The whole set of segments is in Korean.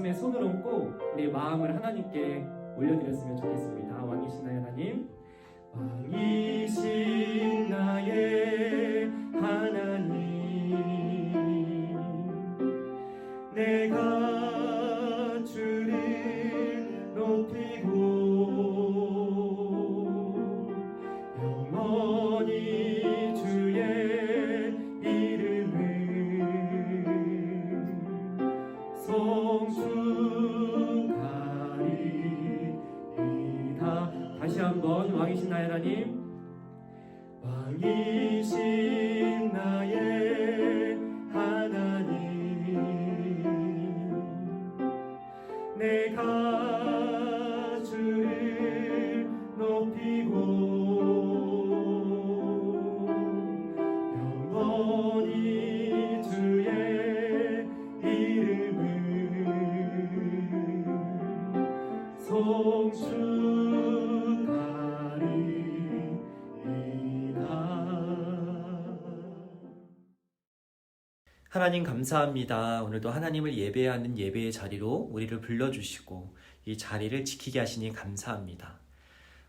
말씀에 손을 얹고 우리 마음을 하나님께 올려드렸으면 좋겠습니다. 왕이신 나의 하나님, 왕이신 나의 하나님, 내가 주를 높이고 영원히 주의 이름을 성축하리이다. 다시 한번 왕이신 나의 하나님, 왕이신 나의 하나님, 내가 주를 높이고 영원히 주의 이름을 성축하리이다. 하나님 감사합니다. 오늘도 하나님을 예배하는 예배의 자리로 우리를 불러주시고 이 자리를 지키게 하시니 감사합니다.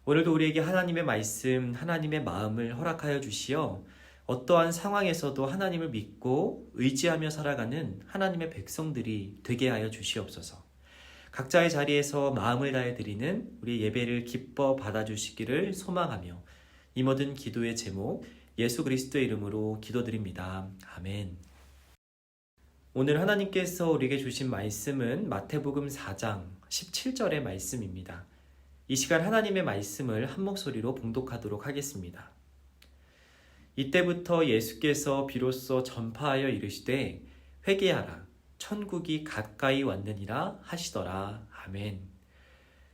오늘도 우리에게 하나님의 말씀, 하나님의 마음을 허락하여 주시어 어떠한 상황에서도 하나님을 믿고 의지하며 살아가는 하나님의 백성들이 되게 하여 주시옵소서. 각자의 자리에서 마음을 다해 드리는 우리 예배를 기뻐 받아주시기를 소망하며 이 모든 기도의 제목 예수 그리스도의 이름으로 기도드립니다. 아멘. 오늘 하나님께서 우리에게 주신 말씀은 마태복음 4장 17절의 말씀입니다. 이 시간 하나님의 말씀을 한 목소리로 봉독하도록 하겠습니다. 이때부터 예수께서 비로소 전파하여 이르시되 회개하라, 천국이 가까이 왔느니라 하시더라. 아멘.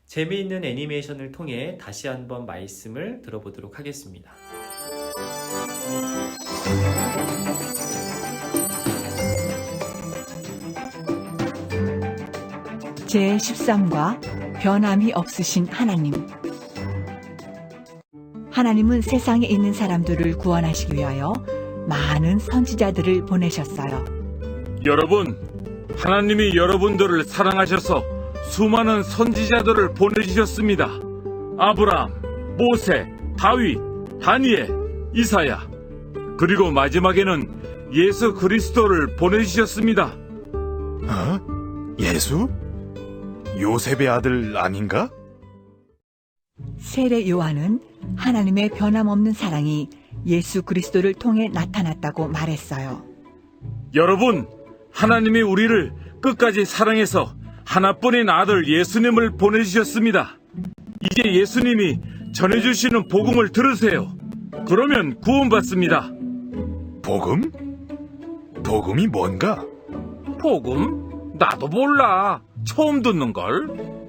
재미있는 애니메이션을 통해 다시 한번 말씀을 들어보도록 하겠습니다. 제13과 변함이 없으신 하나님. 하나님은 세상에 있는 사람들을 구원하시기 위하여 많은 선지자들을 보내셨어요. 여러분, 하나님이 여러분들을 사랑하셔서 수많은 선지자들을 보내주셨습니다. 아브라함, 모세, 다윗, 다니엘, 이사야, 그리고 마지막에는 예수 그리스도를 보내주셨습니다. 예수? 요셉의 아들 아닌가? 세례 요한은 하나님의 변함없는 사랑이 예수 그리스도를 통해 나타났다고 말했어요. 여러분, 하나님이 우리를 끝까지 사랑해서 하나뿐인 아들 예수님을 보내주셨습니다. 이제 예수님이 전해주시는 복음을 들으세요. 그러면 구원받습니다. 복음? 복음이 뭔가? 복음? 나도 몰라. 처음 듣는걸?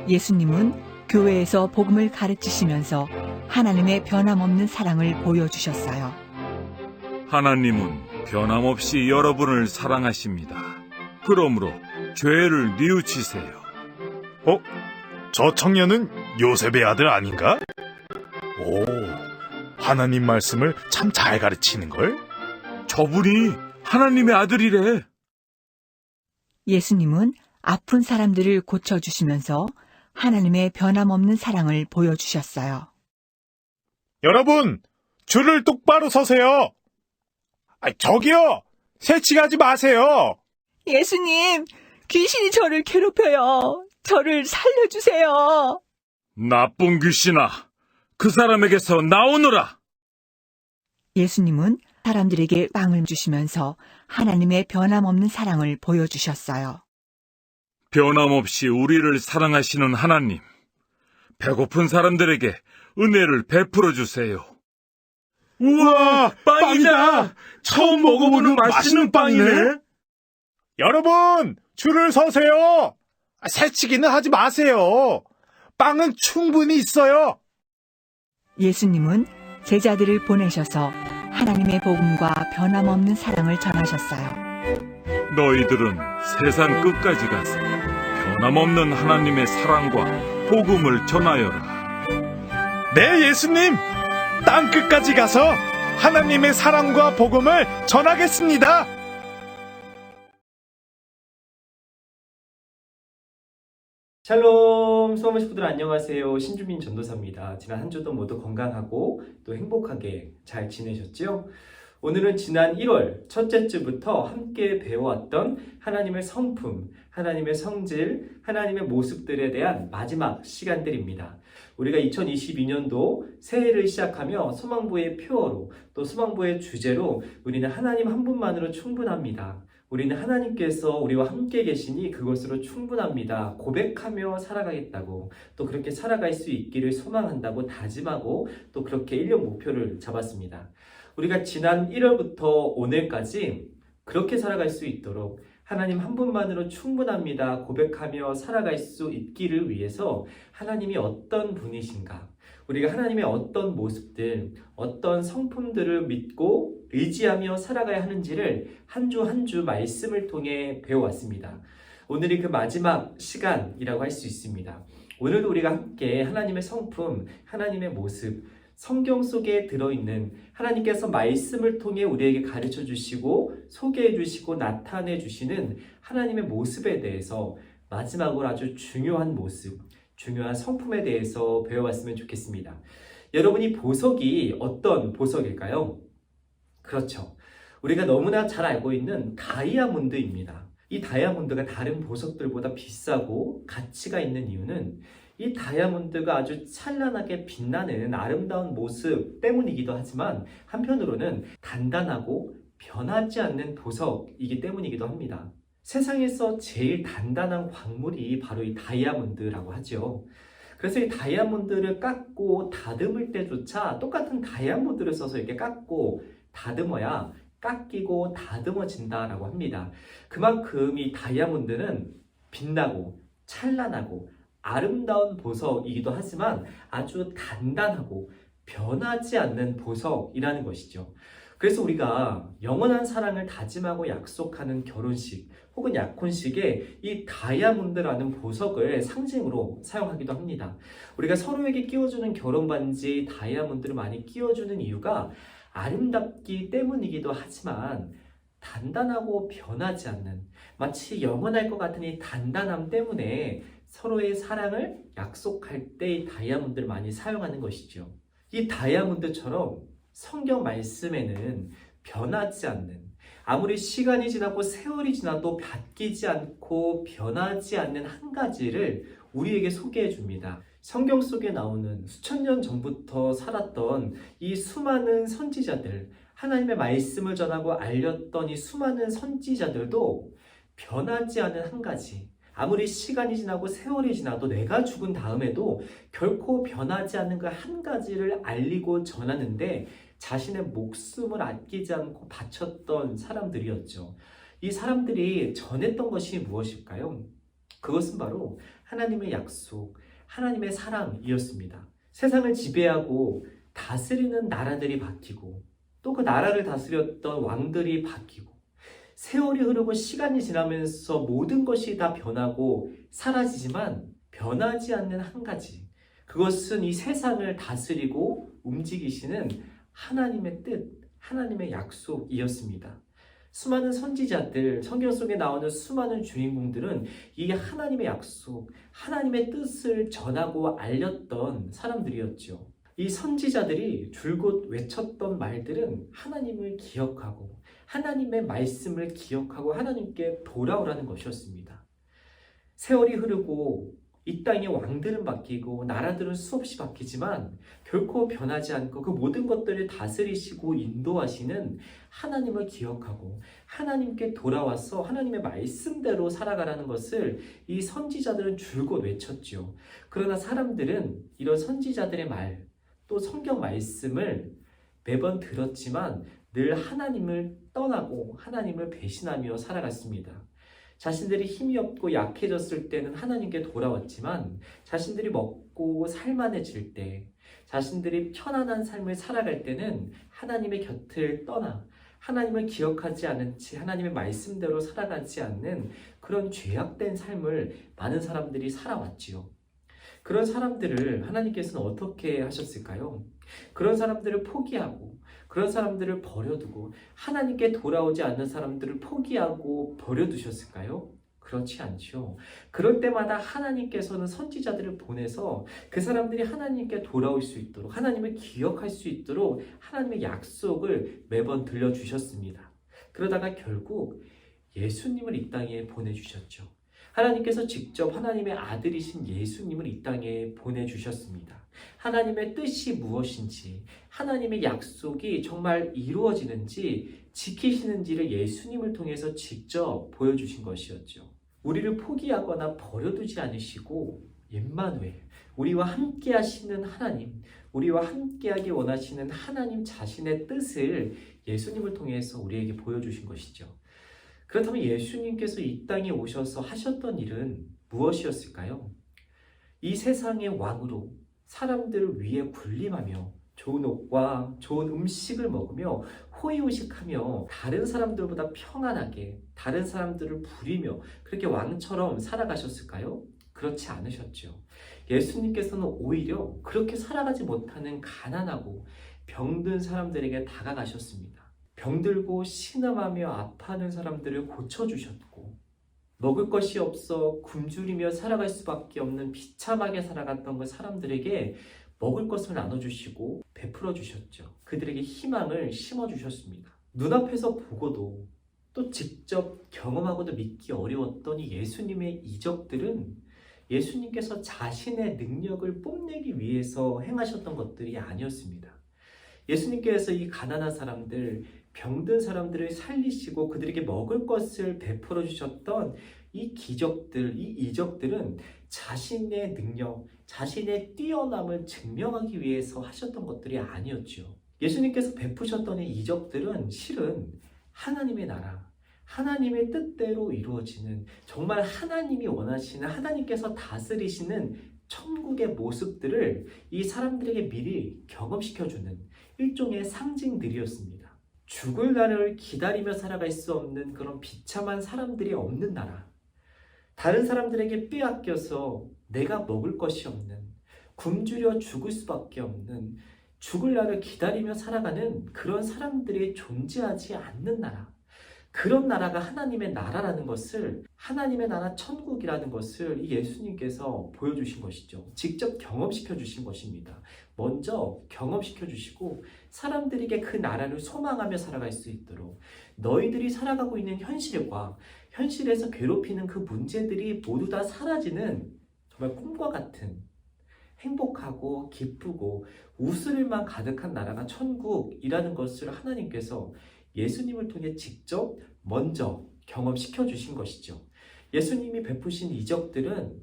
예수님은 교회에서 복음을 가르치시면서 하나님의 변함없는 사랑을 보여주셨어요. 하나님은 변함없이 여러분을 사랑하십니다. 그러므로 죄를 뉘우치세요. 저 청년은 요셉의 아들 아닌가? 오, 하나님 말씀을 참 잘 가르치는걸? 저분이 하나님의 아들이래. 예수님은 아픈 사람들을 고쳐주시면서 하나님의 변함없는 사랑을 보여주셨어요. 여러분, 줄을 똑바로 서세요. 저기요, 새치가지 마세요. 예수님, 귀신이 저를 괴롭혀요. 저를 살려주세요. 나쁜 귀신아, 그 사람에게서 나오너라. 예수님은 사람들에게 빵을 주시면서 하나님의 변함없는 사랑을 보여주셨어요. 변함없이 우리를 사랑하시는 하나님, 배고픈 사람들에게 은혜를 베풀어 주세요. 우와, 빵이다! 처음 먹어보는 맛있는 빵이네. 여러분, 줄을 서세요. 새치기는 하지 마세요. 빵은 충분히 있어요. 예수님은 제자들을 보내셔서 하나님의 복음과 변함없는 사랑을 전하셨어요. 너희들은 세상 끝까지 가서 변함없는 하나님의 사랑과 복음을 전하여라. 네, 예수님. 땅 끝까지 가서 하나님의 사랑과 복음을 전하겠습니다. 샬롬 수험을 식구들 안녕하세요. 신주민 전도사입니다. 지난 한 주도 모두 건강하고 또 행복하게 잘 지내셨죠? 오늘은 지난 1월 첫째 주부터 함께 배워왔던 하나님의 성품, 하나님의 성질, 하나님의 모습들에 대한 마지막 시간들입니다. 우리가 2022년도 새해를 시작하며 소망부의 표어로 또 소망부의 주제로 우리는 하나님 한 분만으로 충분합니다. 우리는 하나님께서 우리와 함께 계시니 그것으로 충분합니다. 고백하며 살아가겠다고, 또 그렇게 살아갈 수 있기를 소망한다고 다짐하고 또 그렇게 1년 목표를 잡았습니다. 우리가 지난 1월부터 오늘까지 그렇게 살아갈 수 있도록 하나님 한 분만으로 충분합니다. 고백하며 살아갈 수 있기를 위해서 하나님이 어떤 분이신가, 우리가 하나님의 어떤 모습들, 어떤 성품들을 믿고 의지하며 살아가야 하는지를 한 주 한 주 말씀을 통해 배워왔습니다. 오늘이 그 마지막 시간이라고 할 수 있습니다. 오늘도 우리가 함께 하나님의 성품, 하나님의 모습, 성경 속에 들어있는 하나님께서 말씀을 통해 우리에게 가르쳐 주시고 소개해 주시고 나타내 주시는 하나님의 모습에 대해서 마지막으로 아주 중요한 모습, 중요한 성품에 대해서 배워봤으면 좋겠습니다. 여러분이 보석이 어떤 보석일까요? 그렇죠. 우리가 너무나 잘 알고 있는 다이아몬드입니다. 이 다이아몬드가 다른 보석들보다 비싸고 가치가 있는 이유는 이 다이아몬드가 아주 찬란하게 빛나는 아름다운 모습 때문이기도 하지만 한편으로는 단단하고 변하지 않는 보석이기 때문이기도 합니다. 세상에서 제일 단단한 광물이 바로 이 다이아몬드라고 하죠. 그래서 이 다이아몬드를 깎고 다듬을 때조차 똑같은 다이아몬드를 써서 이렇게 깎고 다듬어야 깎이고 다듬어진다라고 합니다. 그만큼 이 다이아몬드는 빛나고 찬란하고 아름다운 보석이기도 하지만 아주 단단하고 변하지 않는 보석이라는 것이죠. 그래서 우리가 영원한 사랑을 다짐하고 약속하는 결혼식 혹은 약혼식에 이 다이아몬드라는 보석을 상징으로 사용하기도 합니다. 우리가 서로에게 끼워주는 결혼반지 다이아몬드를 많이 끼워주는 이유가 아름답기 때문이기도 하지만 단단하고 변하지 않는, 마치 영원할 것 같은 이 단단함 때문에 서로의 사랑을 약속할 때 이 다이아몬드를 많이 사용하는 것이죠. 이 다이아몬드처럼 성경 말씀에는 변하지 않는, 아무리 시간이 지나고 세월이 지나도 바뀌지 않고 변하지 않는 한 가지를 우리에게 소개해 줍니다. 성경 속에 나오는 수천 년 전부터 살았던 이 수많은 선지자들, 하나님의 말씀을 전하고 알렸던 이 수많은 선지자들도 변하지 않은 한 가지, 아무리 시간이 지나고 세월이 지나도 내가 죽은 다음에도 결코 변하지 않는 그 한 가지를 알리고 전하는데 자신의 목숨을 아끼지 않고 바쳤던 사람들이었죠. 이 사람들이 전했던 것이 무엇일까요? 그것은 바로 하나님의 약속, 하나님의 사랑이었습니다. 세상을 지배하고 다스리는 나라들이 바뀌고 또 그 나라를 다스렸던 왕들이 바뀌고 세월이 흐르고 시간이 지나면서 모든 것이 다 변하고 사라지지만 변하지 않는 한 가지, 그것은 이 세상을 다스리고 움직이시는 하나님의 뜻, 하나님의 약속이었습니다. 수많은 선지자들, 성경 속에 나오는 수많은 주인공들은 이 하나님의 약속, 하나님의 뜻을 전하고 알렸던 사람들이었죠. 이 선지자들이 줄곧 외쳤던 말들은 하나님을 기억하고 하나님의 말씀을 기억하고 하나님께 돌아오라는 것이었습니다. 세월이 흐르고 이 땅의 왕들은 바뀌고 나라들은 수없이 바뀌지만 결코 변하지 않고 그 모든 것들을 다스리시고 인도하시는 하나님을 기억하고 하나님께 돌아와서 하나님의 말씀대로 살아가라는 것을 이 선지자들은 줄곧 외쳤죠. 그러나 사람들은 이런 선지자들의 말, 또 성경 말씀을 매번 들었지만 늘 하나님을 떠나고 하나님을 배신하며 살아갔습니다. 자신들이 힘이 없고 약해졌을 때는 하나님께 돌아왔지만 자신들이 먹고 살만해질 때, 자신들이 편안한 삶을 살아갈 때는 하나님의 곁을 떠나 하나님을 기억하지 않은 채 하나님의 말씀대로 살아가지 않는 그런 죄악된 삶을 많은 사람들이 살아왔지요. 그런 사람들을 하나님께서는 어떻게 하셨을까요? 그런 사람들을 포기하고 그런 사람들을 버려두고 하나님께 돌아오지 않는 사람들을 포기하고 버려두셨을까요? 그렇지 않죠. 그럴 때마다 하나님께서는 선지자들을 보내서 그 사람들이 하나님께 돌아올 수 있도록, 하나님을 기억할 수 있도록 하나님의 약속을 매번 들려주셨습니다. 그러다가 결국 예수님을 이 땅에 보내주셨죠. 하나님께서 직접 하나님의 아들이신 예수님을 이 땅에 보내주셨습니다. 하나님의 뜻이 무엇인지, 하나님의 약속이 정말 이루어지는지, 지키시는지를 예수님을 통해서 직접 보여주신 것이었죠. 우리를 포기하거나 버려두지 않으시고 임마누엘, 우리와 함께 하시는 하나님, 우리와 함께하기 원하시는 하나님 자신의 뜻을 예수님을 통해서 우리에게 보여주신 것이죠. 그렇다면 예수님께서 이 땅에 오셔서 하셨던 일은 무엇이었을까요? 이 세상의 왕으로 사람들 위에 군림하며 좋은 옷과 좋은 음식을 먹으며 호의호식하며 다른 사람들보다 평안하게 다른 사람들을 부리며 그렇게 왕처럼 살아가셨을까요? 그렇지 않으셨죠. 예수님께서는 오히려 그렇게 살아가지 못하는 가난하고 병든 사람들에게 다가가셨습니다. 병들고 신음하며 아파하는 사람들을 고쳐주셨고, 먹을 것이 없어 굶주리며 살아갈 수밖에 없는 비참하게 살아갔던 그 사람들에게 먹을 것을 나눠주시고 베풀어 주셨죠. 그들에게 희망을 심어주셨습니다. 눈앞에서 보고도 또 직접 경험하고도 믿기 어려웠던 이 예수님의 이적들은 예수님께서 자신의 능력을 뽐내기 위해서 행하셨던 것들이 아니었습니다. 예수님께서 이 가난한 사람들, 병든 사람들을 살리시고 그들에게 먹을 것을 베풀어 주셨던 이 기적들, 이 이적들은 자신의 능력, 자신의 뛰어남을 증명하기 위해서 하셨던 것들이 아니었죠. 예수님께서 베푸셨던 이 이적들은 실은 하나님의 나라, 하나님의 뜻대로 이루어지는, 정말 하나님이 원하시는, 하나님께서 다스리시는 천국의 모습들을 이 사람들에게 미리 경험시켜주는 일종의 상징들이었습니다. 죽을 날을 기다리며 살아갈 수 없는 그런 비참한 사람들이 없는 나라, 다른 사람들에게 빼앗겨서 내가 먹을 것이 없는, 굶주려 죽을 수밖에 없는, 죽을 날을 기다리며 살아가는 그런 사람들이 존재하지 않는 나라, 그런 나라가 하나님의 나라라는 것을, 하나님의 나라 천국이라는 것을 이 예수님께서 보여주신 것이죠. 직접 경험시켜 주신 것입니다. 먼저 경험시켜 주시고 사람들에게 그 나라를 소망하며 살아갈 수 있도록, 너희들이 살아가고 있는 현실과 현실에서 괴롭히는 그 문제들이 모두 다 사라지는 정말 꿈과 같은 행복하고 기쁘고 웃을만 가득한 나라가 천국이라는 것을 하나님께서 예수님을 통해 직접 먼저 경험시켜 주신 것이죠. 예수님이 베푸신 이적들은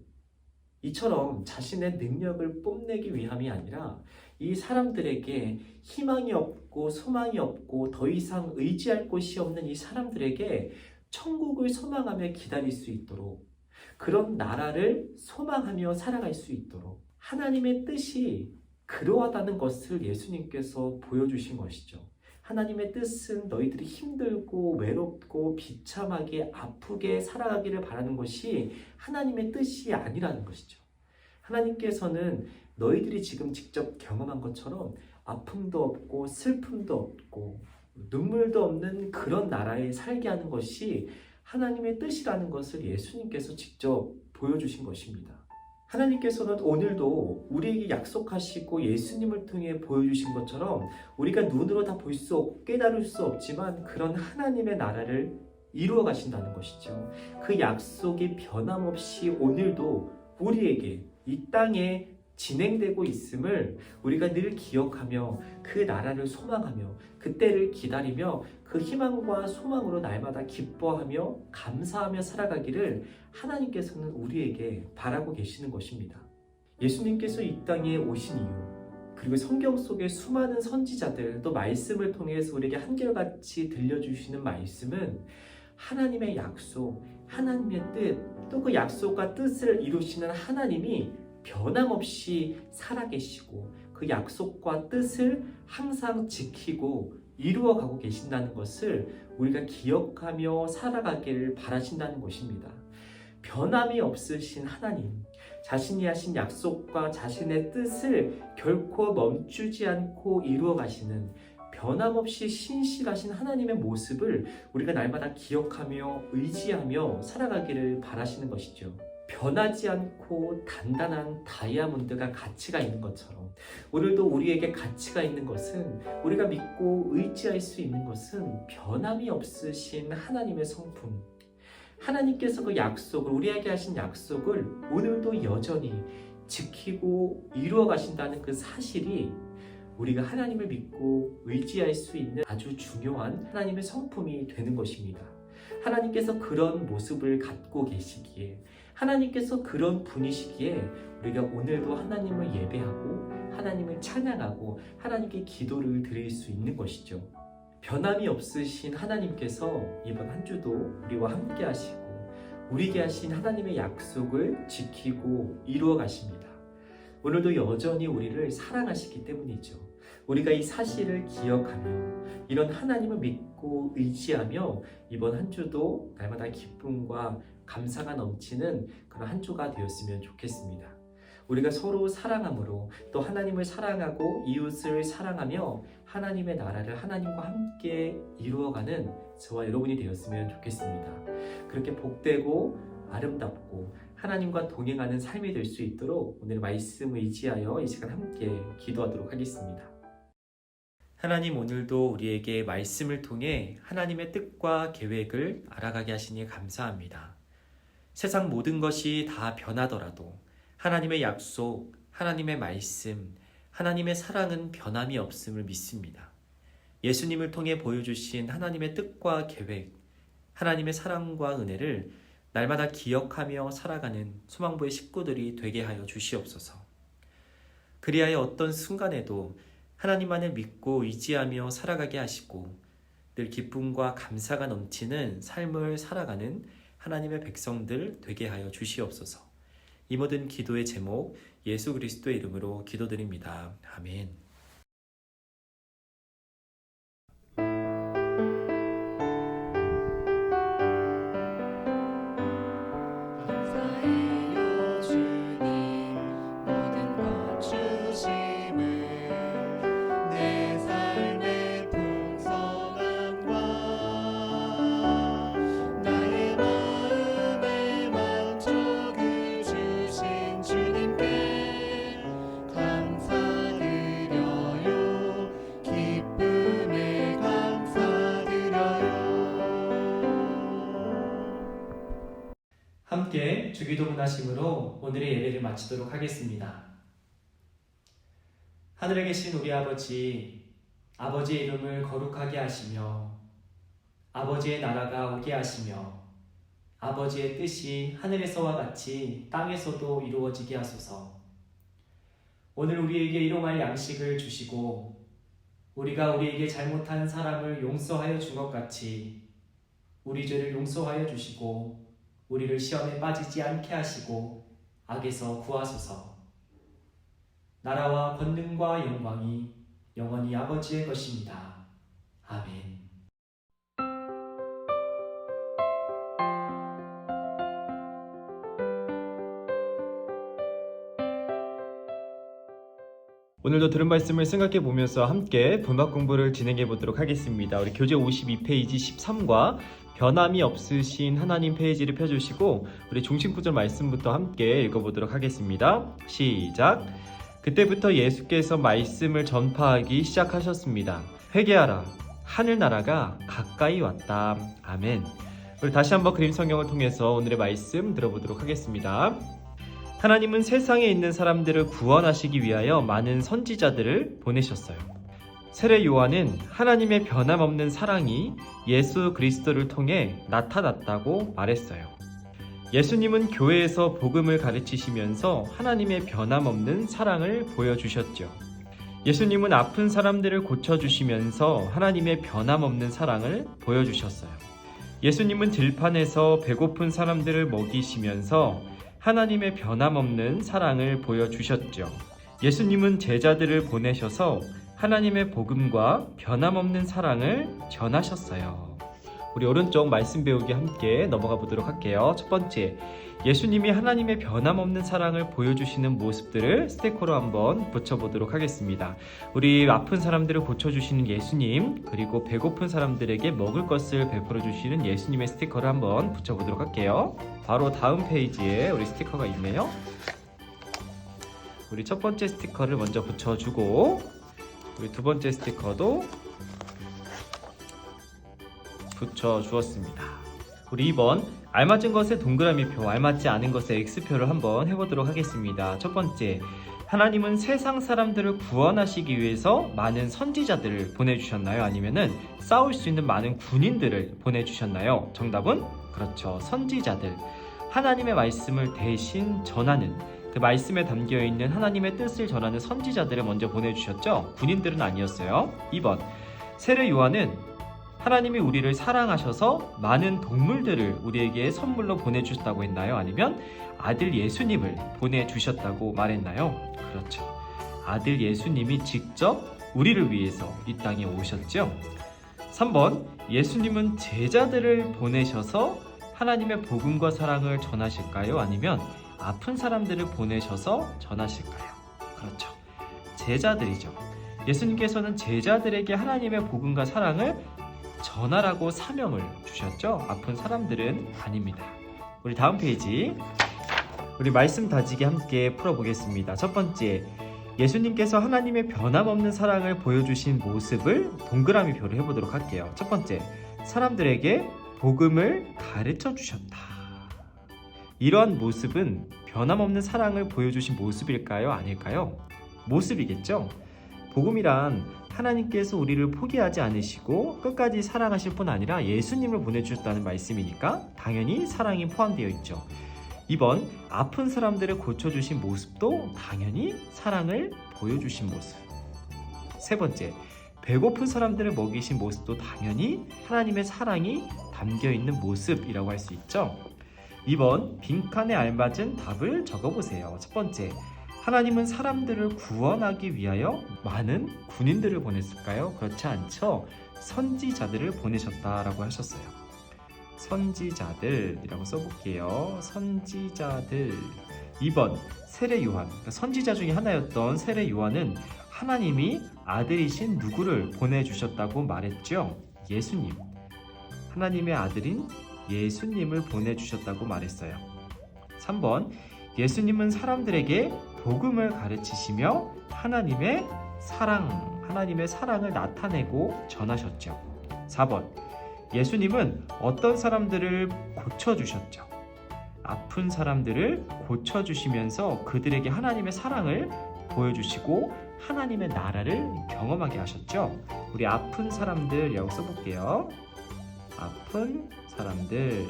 이처럼 자신의 능력을 뽐내기 위함이 아니라 이 사람들에게 희망이 없고 소망이 없고 더 이상 의지할 곳이 없는 이 사람들에게 천국을 소망하며 기다릴 수 있도록, 그런 나라를 소망하며 살아갈 수 있도록 하나님의 뜻이 그러하다는 것을 예수님께서 보여주신 것이죠. 하나님의 뜻은 너희들이 힘들고 외롭고 비참하게 아프게 살아가기를 바라는 것이 하나님의 뜻이 아니라는 것이죠. 하나님께서는 너희들이 지금 직접 경험한 것처럼 아픔도 없고 슬픔도 없고 눈물도 없는 그런 나라에 살게 하는 것이 하나님의 뜻이라는 것을 예수님께서 직접 보여주신 것입니다. 하나님께서는 오늘도 우리에게 약속하시고 예수님을 통해 보여주신 것처럼 우리가 눈으로 다 볼 수 없고 깨달을 수 없지만 그런 하나님의 나라를 이루어 가신다는 것이죠. 그 약속이 변함없이 오늘도 우리에게 이 땅에 진행되고 있음을 우리가 늘 기억하며 그 나라를 소망하며 그때를 기다리며 그 희망과 소망으로 날마다 기뻐하며 감사하며 살아가기를 하나님께서는 우리에게 바라고 계시는 것입니다. 예수님께서 이 땅에 오신 이유, 그리고 성경 속의 수많은 선지자들 또 말씀을 통해서 우리에게 한결같이 들려주시는 말씀은 하나님의 약속, 하나님의 뜻, 또 그 약속과 뜻을 이루시는 하나님이 변함없이 살아계시고 그 약속과 뜻을 항상 지키고 이루어가고 계신다는 것을 우리가 기억하며 살아가기를 바라신다는 것입니다. 변함이 없으신 하나님, 자신이 하신 약속과 자신의 뜻을 결코 멈추지 않고 이루어 가시는 변함없이 신실하신 하나님의 모습을 우리가 날마다 기억하며 의지하며 살아가기를 바라시는 것이죠. 변하지 않고 단단한 다이아몬드가 가치가 있는 것처럼 오늘도 우리에게 가치가 있는 것은, 우리가 믿고 의지할 수 있는 것은 변함이 없으신 하나님의 성품, 하나님께서 그 약속을, 우리에게 하신 약속을 오늘도 여전히 지키고 이루어 가신다는 그 사실이 우리가 하나님을 믿고 의지할 수 있는 아주 중요한 하나님의 성품이 되는 것입니다. 하나님께서 그런 모습을 갖고 계시기에, 하나님께서 그런 분이시기에 우리가 오늘도 하나님을 예배하고 하나님을 찬양하고 하나님께 기도를 드릴 수 있는 것이죠. 변함이 없으신 하나님께서 이번 한 주도 우리와 함께 하시고 우리에게 하신 하나님의 약속을 지키고 이루어 가십니다. 오늘도 여전히 우리를 사랑하시기 때문이죠. 우리가 이 사실을 기억하며 이런 하나님을 믿고 의지하며 이번 한 주도 날마다 기쁨과 감사가 넘치는 그런 한 주가 되었으면 좋겠습니다. 우리가 서로 사랑함으로 또 하나님을 사랑하고 이웃을 사랑하며 하나님의 나라를 하나님과 함께 이루어가는 저와 여러분이 되었으면 좋겠습니다. 그렇게 복되고 아름답고 하나님과 동행하는 삶이 될 수 있도록 오늘 말씀을 의지하여 이 시간 함께 기도하도록 하겠습니다. 하나님, 오늘도 우리에게 말씀을 통해 하나님의 뜻과 계획을 알아가게 하시니 감사합니다. 세상 모든 것이 다 변하더라도 하나님의 약속, 하나님의 말씀, 하나님의 사랑은 변함이 없음을 믿습니다. 예수님을 통해 보여주신 하나님의 뜻과 계획, 하나님의 사랑과 은혜를 날마다 기억하며 살아가는 소망부의 식구들이 되게 하여 주시옵소서. 그리하여 어떤 순간에도 하나님만을 믿고 의지하며 살아가게 하시고 늘 기쁨과 감사가 넘치는 삶을 살아가는 하나님의 백성들 되게 하여 주시옵소서. 이 모든 기도의 제목 예수 그리스도의 이름으로 기도드립니다. 아멘. 감사해요 주님, 모든 것 주심을, 내 삶의 풍성함과 나의 마음의 만족을 주신 주님께 감사드려요. 기쁨에 감사드려요. 함께 주기도 문하심으로 오늘의 예배를 마치도록 하겠습니다. 하늘에 계신 우리 아버지, 아버지의 이름을 거룩하게 하시며 아버지의 나라가 오게 하시며 아버지의 뜻이 하늘에서와 같이 땅에서도 이루어지게 하소서. 오늘 우리에게 일용할 양식을 주시고 우리가 우리에게 잘못한 사람을 용서하여 준 것 같이 우리 죄를 용서하여 주시고 우리를 시험에 빠지지 않게 하시고 악에서 구하소서. 나라와 권능과 영광이 영원히 아버지의 것입니다. 아멘. 오늘도 들은 말씀을 생각해 보면서 함께 본받 공부를 진행해 보도록 하겠습니다. 우리 교재 52페이지 13과 변함이 없으신 하나님 페이지를 펴주시고 우리 중심구절 말씀부터 함께 읽어보도록 하겠습니다. 시작! 그때부터 예수께서 말씀을 전파하기 시작하셨습니다. 회개하라, 하늘나라가 가까이 왔다. 아멘. 우리 다시 한번 그림 성경을 통해서 오늘의 말씀 들어보도록 하겠습니다. 하나님은 세상에 있는 사람들을 구원하시기 위하여 많은 선지자들을 보내셨어요. 세례 요한은 하나님의 변함없는 사랑이 예수 그리스도를 통해 나타났다고 말했어요. 예수님은 교회에서 복음을 가르치시면서 하나님의 변함없는 사랑을 보여주셨죠. 예수님은 아픈 사람들을 고쳐주시면서 하나님의 변함없는 사랑을 보여주셨어요. 예수님은 들판에서 배고픈 사람들을 먹이시면서 하나님의 변함없는 사랑을 보여주셨죠. 예수님은 제자들을 보내셔서 하나님의 복음과 변함없는 사랑을 전하셨어요. 우리 오른쪽 말씀 배우기 함께 넘어가 보도록 할게요. 첫 번째, 예수님이 하나님의 변함없는 사랑을 보여주시는 모습들을 스티커로 한번 붙여보도록 하겠습니다. 우리 아픈 사람들을 고쳐주시는 예수님, 그리고 배고픈 사람들에게 먹을 것을 베풀어 주시는 예수님의 스티커를 한번 붙여보도록 할게요. 바로 다음 페이지에 우리 스티커가 있네요. 우리 첫 번째 스티커를 먼저 붙여주고, 우리 두 번째 스티커도 붙여주었습니다. 우리 2번, 알맞은 것에 동그라미표, 알맞지 않은 것에 X표를 한번 해보도록 하겠습니다. 첫 번째, 하나님은 세상 사람들을 구원하시기 위해서 많은 선지자들을 보내주셨나요? 아니면은 싸울 수 있는 많은 군인들을 보내주셨나요? 정답은 그렇죠, 선지자들. 하나님의 말씀을 대신 전하는, 그 말씀에 담겨있는 하나님의 뜻을 전하는 선지자들을 먼저 보내주셨죠? 군인들은 아니었어요. 2번, 세례 요한은 하나님이 우리를 사랑하셔서 많은 동물들을 우리에게 선물로 보내주셨다고 했나요? 아니면 아들 예수님을 보내주셨다고 말했나요? 그렇죠, 아들 예수님이 직접 우리를 위해서 이 땅에 오셨죠. 3번, 예수님은 제자들을 보내셔서 하나님의 복음과 사랑을 전하실까요? 아니면 아픈 사람들을 보내셔서 전하실까요? 그렇죠, 제자들이죠. 예수님께서는 제자들에게 하나님의 복음과 사랑을 전하라고 사명을 주셨죠. 아픈 사람들은 아닙니다. 우리 다음 페이지, 우리 말씀 다지기 함께 풀어보겠습니다. 첫 번째, 예수님께서 하나님의 변함없는 사랑을 보여주신 모습을 동그라미 표를 해보도록 할게요. 첫 번째, 사람들에게 복음을 가르쳐 주셨다. 이러한 모습은 변함없는 사랑을 보여주신 모습일까요? 아닐까요? 모습이겠죠. 복음이란 하나님께서 우리를 포기하지 않으시고 끝까지 사랑하실 뿐 아니라 예수님을 보내주셨다는 말씀이니까 당연히 사랑이 포함되어 있죠. 2번, 아픈 사람들을 고쳐주신 모습도 당연히 사랑을 보여주신 모습. 세 번째, 배고픈 사람들을 먹이신 모습도 당연히 하나님의 사랑이 담겨있는 모습이라고 할 수 있죠. 2번, 빈칸에 알맞은 답을 적어보세요. 첫 번째, 하나님은 사람들을 구원하기 위하여 많은 군인들을 보냈을까요? 그렇지 않죠. 선지자들을 보내셨다라고 하셨어요. 선지자들이라고 써볼게요. 선지자들. 2번, 세례 요한. 그러니까 선지자 중에 하나였던 세례 요한은 하나님이 아들이신 누구를 보내주셨다고 말했죠? 예수님. 하나님의 아들인 예수님을 보내주셨다고 말했어요. 3번, 예수님은 사람들에게 복음을 가르치시며 하나님의 사랑을 나타내고 전하셨죠. 4번, 예수님은 어떤 사람들을 고쳐주셨죠? 아픈 사람들을 고쳐주시면서 그들에게 하나님의 사랑을 보여주시고 하나님의 나라를 경험하게 하셨죠. 우리 아픈 사람들이라고 써볼게요. 아픈 사람들.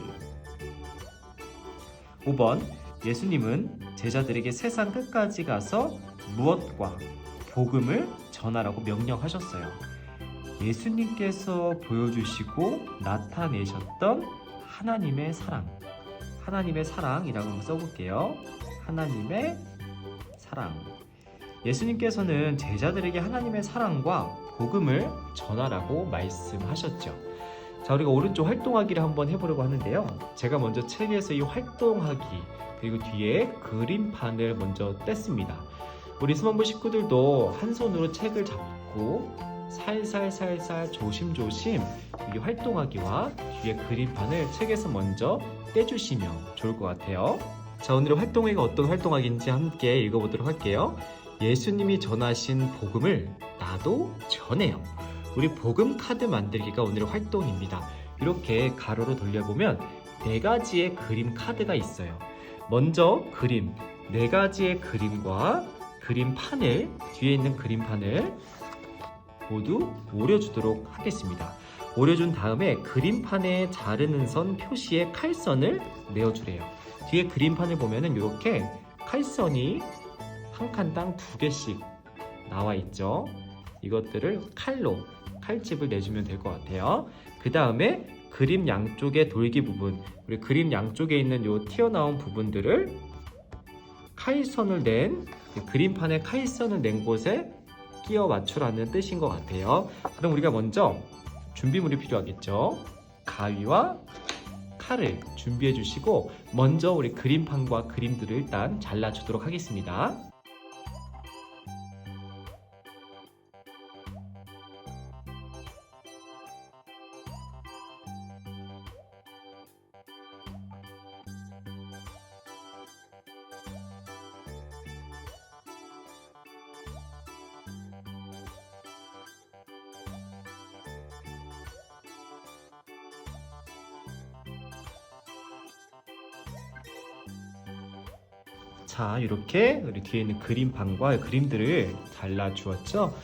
5번, 예수님은 제자들에게 세상 끝까지 가서 무엇과 복음을 전하라고 명령하셨어요. 예수님께서 보여주시고 나타내셨던 하나님의 사랑이라고 한번 써볼게요. 하나님의 사랑. 예수님께서는 제자들에게 하나님의 사랑과 복음을 전하라고 말씀하셨죠. 자, 우리가 오른쪽 활동하기를 한번 해보려고 하는데요. 제가 먼저 책에서 이 활동하기 그리고 뒤에 그림판을 먼저 뗐습니다. 우리 스몬부 식구들도 한 손으로 책을 잡고 살살살살 조심조심 이 활동하기와 뒤에 그림판을 책에서 먼저 떼주시면 좋을 것 같아요. 자, 오늘의 활동하기가 어떤 활동하기인지 함께 읽어보도록 할게요. 예수님이 전하신 복음을 나도 전해요. 우리 복음 카드 만들기가 오늘의 활동입니다. 이렇게 가로로 돌려보면 4가지의 그림 카드가 있어요. 먼저 그림, 4가지의 그림과 그림판을, 뒤에 있는 그림판을 모두 오려주도록 하겠습니다. 오려준 다음에 그림판에 자르는 선 표시에 칼선을 내어주래요. 뒤에 그림판을 보면은 이렇게 칼선이 한 칸당 2개씩 나와 있죠. 이것들을 칼집을 내주면 될 것 같아요. 그 다음에 그림 양쪽의 돌기 부분, 우리 그림 양쪽에 있는 요 튀어나온 부분들을 그림판에 칼선을 낸 곳에 끼워 맞추라는 뜻인 것 같아요. 그럼 우리가 먼저 준비물이 필요하겠죠. 가위와 칼을 준비해 주시고 먼저 우리 그림판과 그림들을 일단 잘라주도록 하겠습니다. 자, 이렇게 우리 뒤에 있는 그림판과 그림들을 잘라주었죠?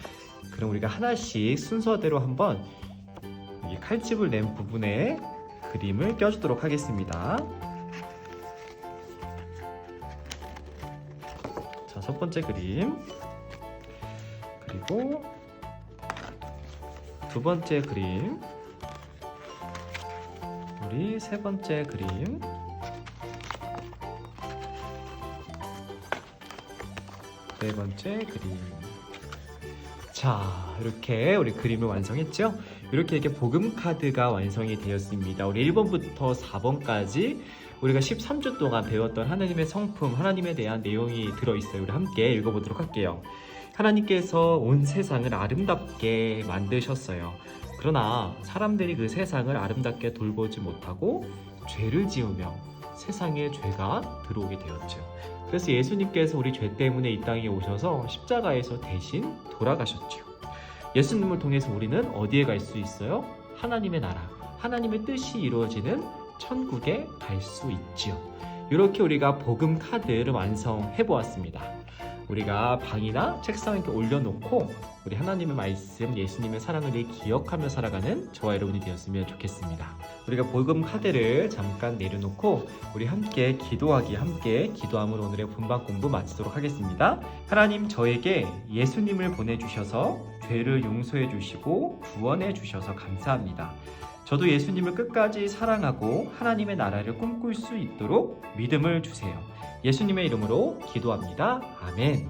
그럼 우리가 하나씩 순서대로 한번 이 칼집을 낸 부분에 그림을 껴주도록 하겠습니다. 자, 첫 번째 그림, 그리고 두 번째 그림, 우리 세 번째 그림, 네 번째 그림. 자, 이렇게 우리 그림을 완성했죠? 이렇게 복음 카드가 완성이 되었습니다. 우리 1번부터 4번까지 우리가 13주 동안 배웠던 하나님의 성품, 하나님에 대한 내용이 들어있어요. 우리 함께 읽어보도록 할게요. 하나님께서 온 세상을 아름답게 만드셨어요. 그러나 사람들이 그 세상을 아름답게 돌보지 못하고 죄를 지으며 세상에 죄가 들어오게 되었죠. 그래서 예수님께서 우리 죄 때문에 이 땅에 오셔서 십자가에서 대신 돌아가셨죠. 예수님을 통해서 우리는 어디에 갈 수 있어요? 하나님의 나라, 하나님의 뜻이 이루어지는 천국에 갈 수 있지요. 이렇게 우리가 복음 카드를 완성해 보았습니다. 우리가 방이나 책상에 이렇게 올려놓고 우리 하나님의 말씀, 예수님의 사랑을 늘 기억하며 살아가는 저와 여러분이 되었으면 좋겠습니다. 우리가 복음 카드를 잠깐 내려놓고 우리 함께 기도하기, 함께 기도함으로 오늘의 분방 공부 마치도록 하겠습니다. 하나님, 저에게 예수님을 보내주셔서 죄를 용서해 주시고 구원해 주셔서 감사합니다. 저도 예수님을 끝까지 사랑하고 하나님의 나라를 꿈꿀 수 있도록 믿음을 주세요. 예수님의 이름으로 기도합니다. 아멘.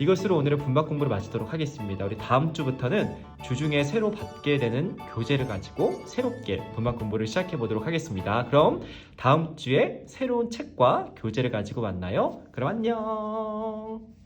이것으로 오늘의 분박 공부를 마치도록 하겠습니다. 우리 다음 주부터는 주중에 새로 받게 되는 교재를 가지고 새롭게 분박 공부를 시작해 보도록 하겠습니다. 그럼 다음 주에 새로운 책과 교재를 가지고 만나요. 그럼 안녕.